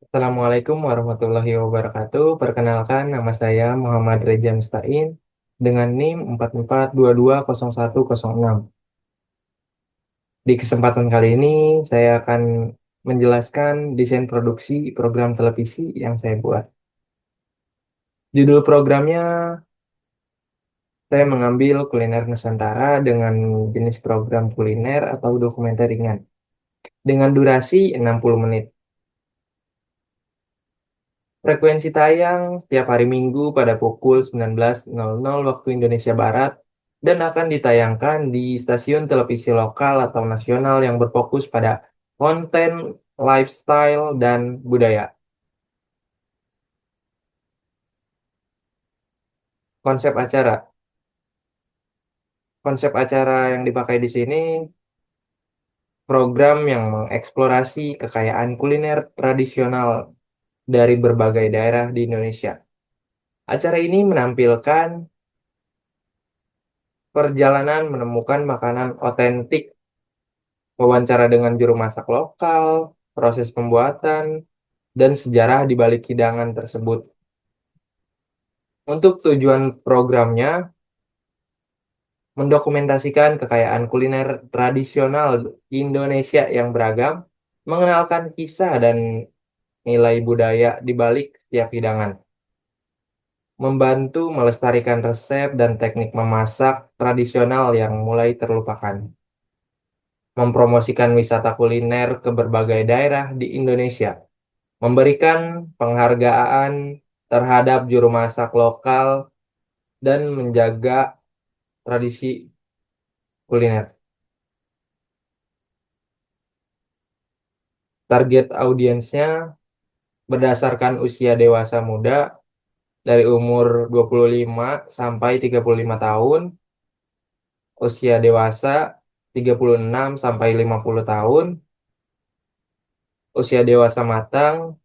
Assalamualaikum warahmatullahi wabarakatuh. Perkenalkan, nama saya Muhammad Reja Mustain dengan NIM 44220106. Di kesempatan kali ini, saya akan menjelaskan desain produksi program televisi yang saya buat. Judul programnya, saya mengambil kuliner Nusantara dengan jenis program kuliner atau dokumenter ringan dengan durasi 60 menit. Frekuensi tayang setiap hari Minggu pada pukul 19.00 waktu Indonesia Barat dan akan ditayangkan di stasiun televisi lokal atau nasional yang berfokus pada konten, lifestyle, dan budaya. Konsep acara. Konsep acara yang dipakai di sini program yang mengeksplorasi kekayaan kuliner tradisional dari berbagai daerah di Indonesia. Acara ini menampilkan perjalanan menemukan makanan otentik, wawancara dengan juru masak lokal, proses pembuatan, dan sejarah di balik hidangan tersebut. Untuk tujuan programnya, mendokumentasikan kekayaan kuliner tradisional Indonesia yang beragam, mengenalkan kisah dan nilai budaya di balik setiap hidangan, membantu melestarikan resep dan teknik memasak tradisional yang mulai terlupakan, mempromosikan wisata kuliner ke berbagai daerah di Indonesia, memberikan penghargaan terhadap juru masak lokal, dan menjaga tradisi kuliner. Target audiensnya berdasarkan usia dewasa muda dari umur 25 sampai 35 tahun, usia dewasa 36 sampai 50 tahun, usia dewasa matang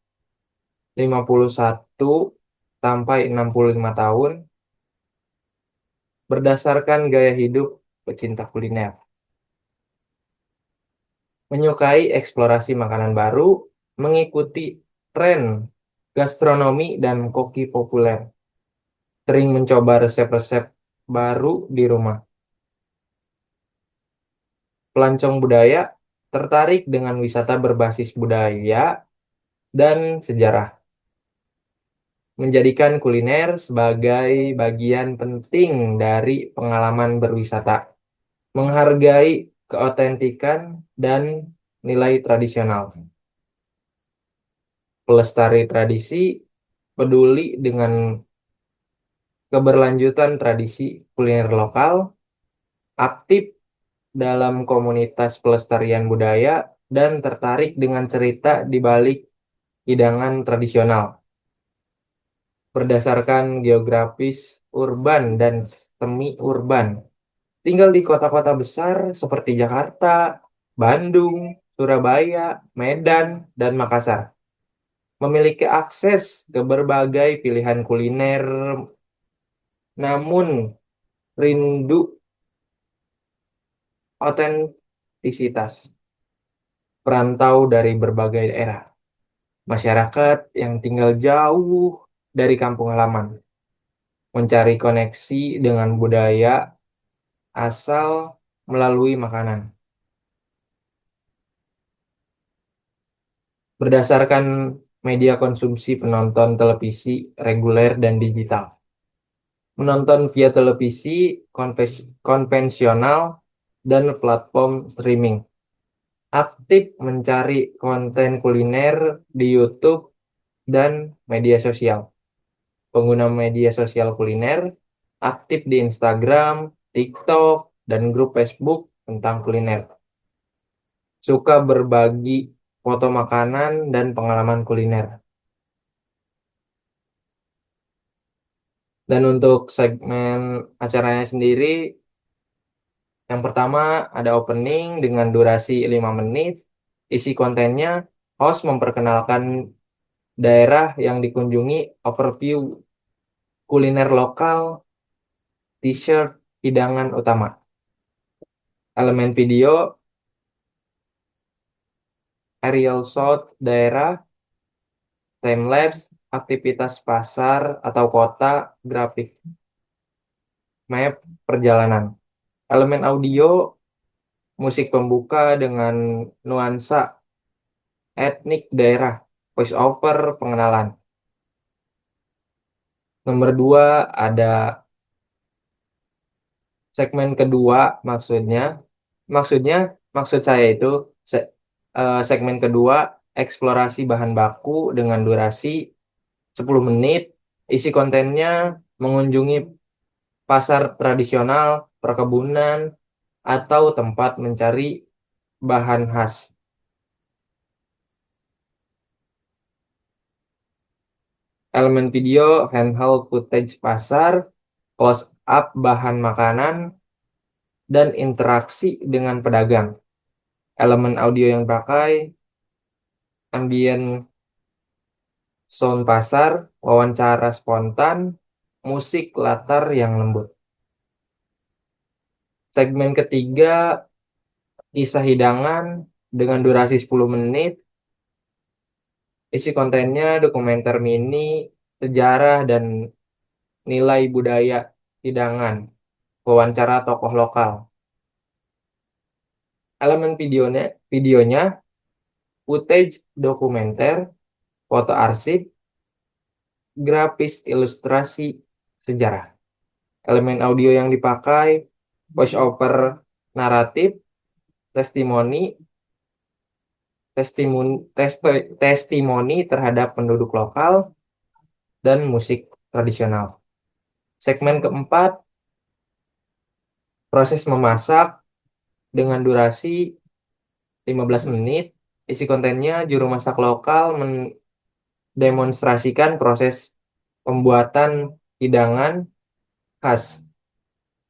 51 sampai 65 tahun, berdasarkan gaya hidup pecinta kuliner. Menyukai eksplorasi makanan baru, mengikuti tren gastronomi dan koki populer, sering mencoba resep-resep baru di rumah. Pelancong budaya, tertarik dengan wisata berbasis budaya dan sejarah, menjadikan kuliner sebagai bagian penting dari pengalaman berwisata, menghargai keotentikan dan nilai tradisional. Pelestari tradisi, peduli dengan keberlanjutan tradisi kuliner lokal, aktif dalam komunitas pelestarian budaya, dan tertarik dengan cerita di balik hidangan tradisional. Berdasarkan geografis urban dan semi urban, tinggal di kota-kota besar seperti Jakarta, Bandung, Surabaya, Medan, dan Makassar. Memiliki akses ke berbagai pilihan kuliner, namun rindu otentisitas. Perantau dari berbagai daerah. Masyarakat yang tinggal jauh dari kampung halaman. Mencari koneksi dengan budaya asal melalui makanan. Berdasarkan media konsumsi penonton televisi reguler dan digital. Menonton via televisi konvensional dan platform streaming. Aktif mencari konten kuliner di YouTube dan media sosial. Pengguna media sosial kuliner aktif di Instagram, TikTok, dan grup Facebook tentang kuliner. Suka berbagi foto makanan dan pengalaman kuliner. Dan untuk segmen acaranya sendiri, yang pertama ada opening dengan durasi 5 menit. Isi kontennya, host memperkenalkan daerah yang dikunjungi, overview kuliner lokal, t-shirt, hidangan utama. Elemen video, aerial shot daerah, timelapse, aktivitas pasar atau kota, grafik, map, perjalanan. Elemen audio, musik pembuka dengan nuansa etnik daerah, voice over, pengenalan. Nomor 2 ada segmen kedua, maksudnya maksud saya itu segmen kedua eksplorasi bahan baku dengan durasi 10 menit. Isi kontennya mengunjungi pasar tradisional, perkebunan, atau tempat mencari bahan khas. Elemen video, handheld footage pasar, close up bahan makanan, dan interaksi dengan pedagang. Elemen audio yang pakai, ambient sound pasar, wawancara spontan, musik latar yang lembut. Segmen ketiga, kisah hidangan dengan durasi 10 menit. Isi kontennya dokumenter mini, sejarah dan nilai budaya hidangan, wawancara tokoh lokal. Elemen videonya footage dokumenter, foto arsip, grafis ilustrasi sejarah. Elemen audio yang dipakai, voice over naratif, testimoni, testimoni terhadap penduduk lokal, dan musik tradisional. Segmen keempat, proses memasak dengan durasi 15 menit. Isi kontennya juru masak lokal mendemonstrasikan proses pembuatan hidangan khas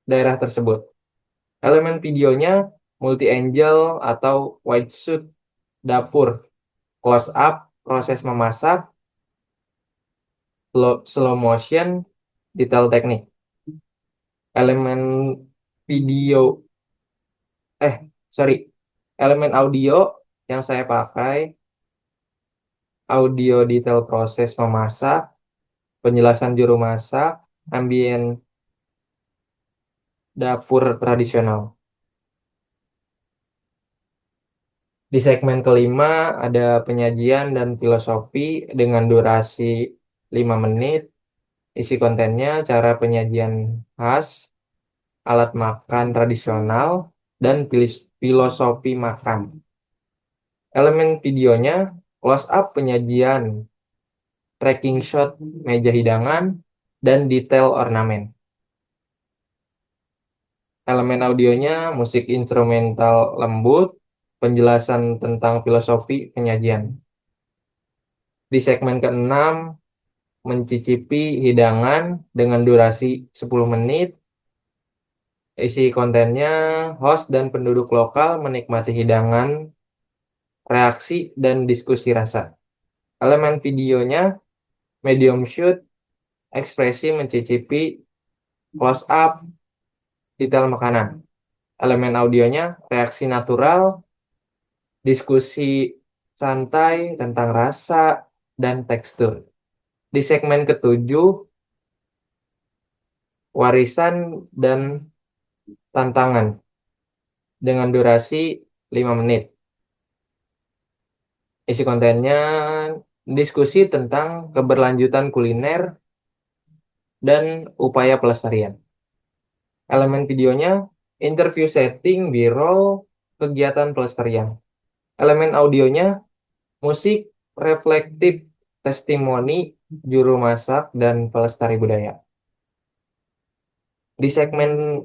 daerah tersebut. Elemen videonya multi-angle atau wide shot dapur, close up, proses memasak, slow motion, detail teknik. Elemen video, eh, sorry, elemen audio yang saya pakai, audio detail proses memasak, penjelasan juru masak, ambient dapur tradisional. Di segmen kelima ada penyajian dan filosofi dengan durasi 5 menit. Isi kontennya cara penyajian khas, alat makan tradisional, dan filosofi makan. Elemen videonya close up penyajian, tracking shot meja hidangan, dan detail ornamen. Elemen audionya musik instrumental lembut, penjelasan tentang filosofi penyajian. Di segmen keenam, mencicipi hidangan dengan durasi 10 menit. Isi kontennya, host dan penduduk lokal menikmati hidangan, reaksi, dan diskusi rasa. Elemen videonya, medium shoot, ekspresi mencicipi, close up, detail makanan. Elemen audionya, reaksi natural, diskusi santai tentang rasa dan tekstur. Di segmen ketujuh, warisan dan tantangan dengan durasi 5 menit. Isi kontennya diskusi tentang keberlanjutan kuliner dan upaya pelestarian. Elemen videonya interview setting, B-roll, kegiatan pelestarian. Elemen audionya musik, reflektif, testimoni, juru masak, dan pelestari budaya. Di segmen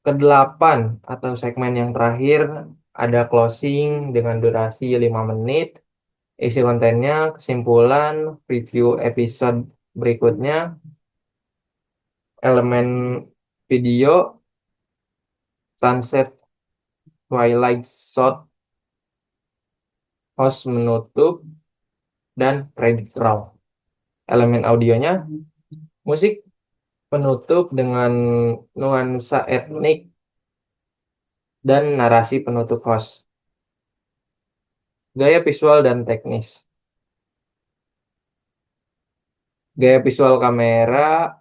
ke-8 atau segmen yang terakhir ada closing dengan durasi 5 menit. Isi kontennya kesimpulan, review episode berikutnya, elemen video, sunset, twilight shot, host menutup, dan credit roll. Elemen audionya musik penutup dengan nuansa etnik dan narasi penutup host. Gaya visual dan teknis. Gaya visual kamera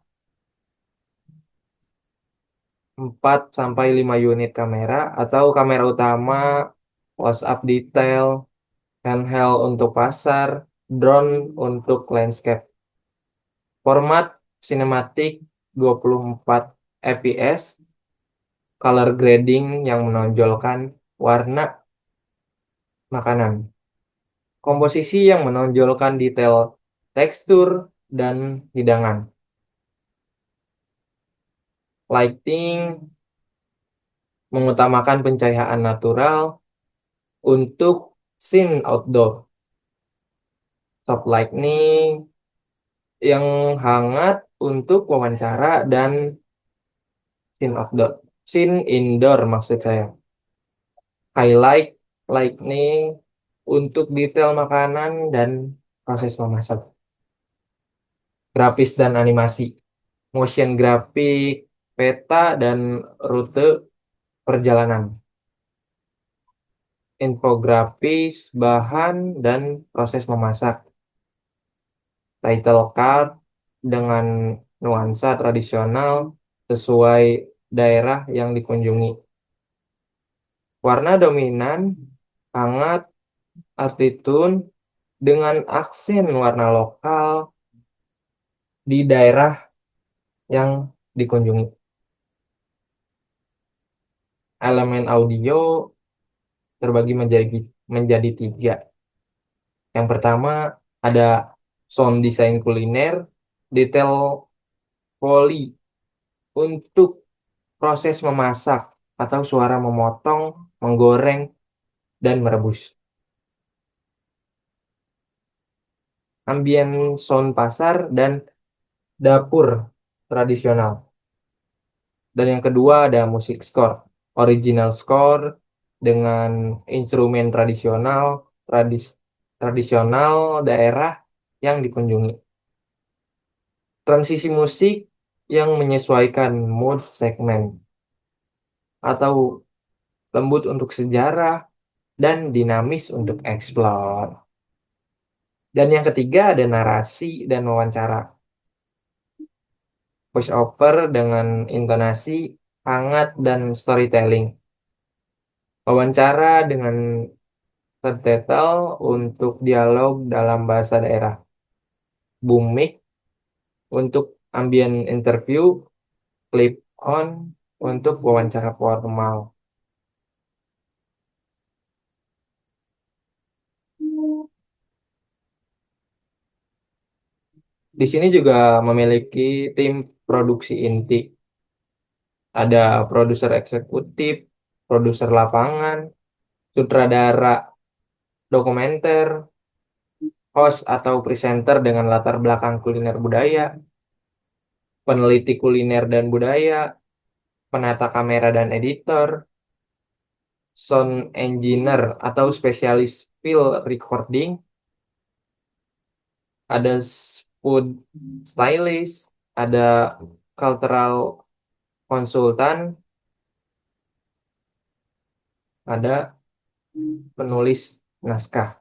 4 sampai 5 unit kamera atau kamera utama, close-up detail, handheld untuk pasar, drone untuk landscape. Format sinematik 24 fps, color grading yang menonjolkan warna makanan. Komposisi yang menonjolkan detail tekstur dan hidangan. Lighting mengutamakan pencahayaan natural untuk scene outdoor. Soft lighting yang hangat untuk wawancara dan scene outdoor. Scene indoor maksud saya. Highlight lighting untuk detail makanan dan proses memasak. Grafis dan animasi. Motion grafik, peta dan rute perjalanan. Infografis, bahan dan proses memasak. Title card dengan nuansa tradisional sesuai daerah yang dikunjungi. Warna dominan, hangat, earthy dengan aksen warna lokal di daerah yang dikunjungi. Elemen audio terbagi menjadi 3. Yang pertama ada sound design kuliner, detail Foley untuk proses memasak atau suara memotong, menggoreng, dan merebus. Ambient sound pasar dan dapur tradisional. Dan yang kedua ada musik score. Original score dengan instrumen tradisional daerah yang dikunjungi. Transisi musik yang menyesuaikan mood segmen atau lembut untuk sejarah dan dinamis untuk explore. Dan yang ketiga ada narasi dan wawancara. Voice over dengan intonasi hangat dan storytelling. Wawancara dengan subtitle untuk dialog dalam bahasa daerah. Boom mic untuk ambient interview, clip on untuk wawancara formal. Di sini juga memiliki tim produksi inti. Ada produser eksekutif, produser lapangan, sutradara dokumenter, host atau presenter dengan latar belakang kuliner budaya, peneliti kuliner dan budaya, penata kamera dan editor, sound engineer atau spesialis field recording, ada food stylist, ada cultural konsultan, ada penulis naskah.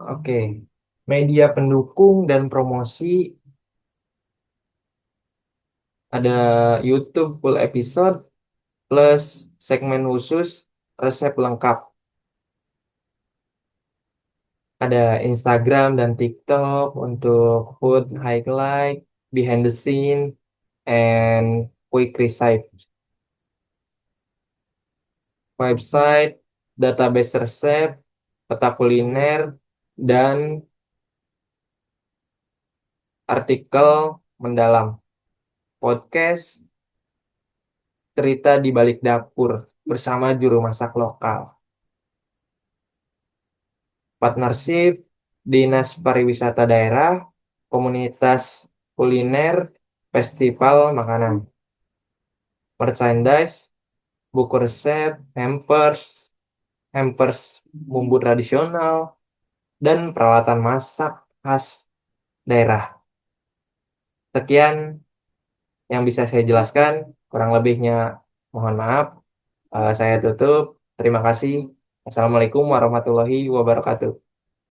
Oke, media pendukung dan promosi ada YouTube full episode plus segmen khusus resep lengkap. Ada Instagram dan TikTok untuk food highlight, behind the scene, and quick recipe. Website, database resep, peta kuliner, dan artikel mendalam. Podcast, cerita di balik dapur bersama juru masak lokal. Partnership, Dinas Pariwisata Daerah, Komunitas Kuliner, Festival Makanan. Merchandise, buku resep, hampers bumbu tradisional, dan peralatan masak khas daerah. Sekian yang bisa saya jelaskan, kurang lebihnya mohon maaf. Saya tutup. Terima kasih. Assalamualaikum warahmatullahi wabarakatuh.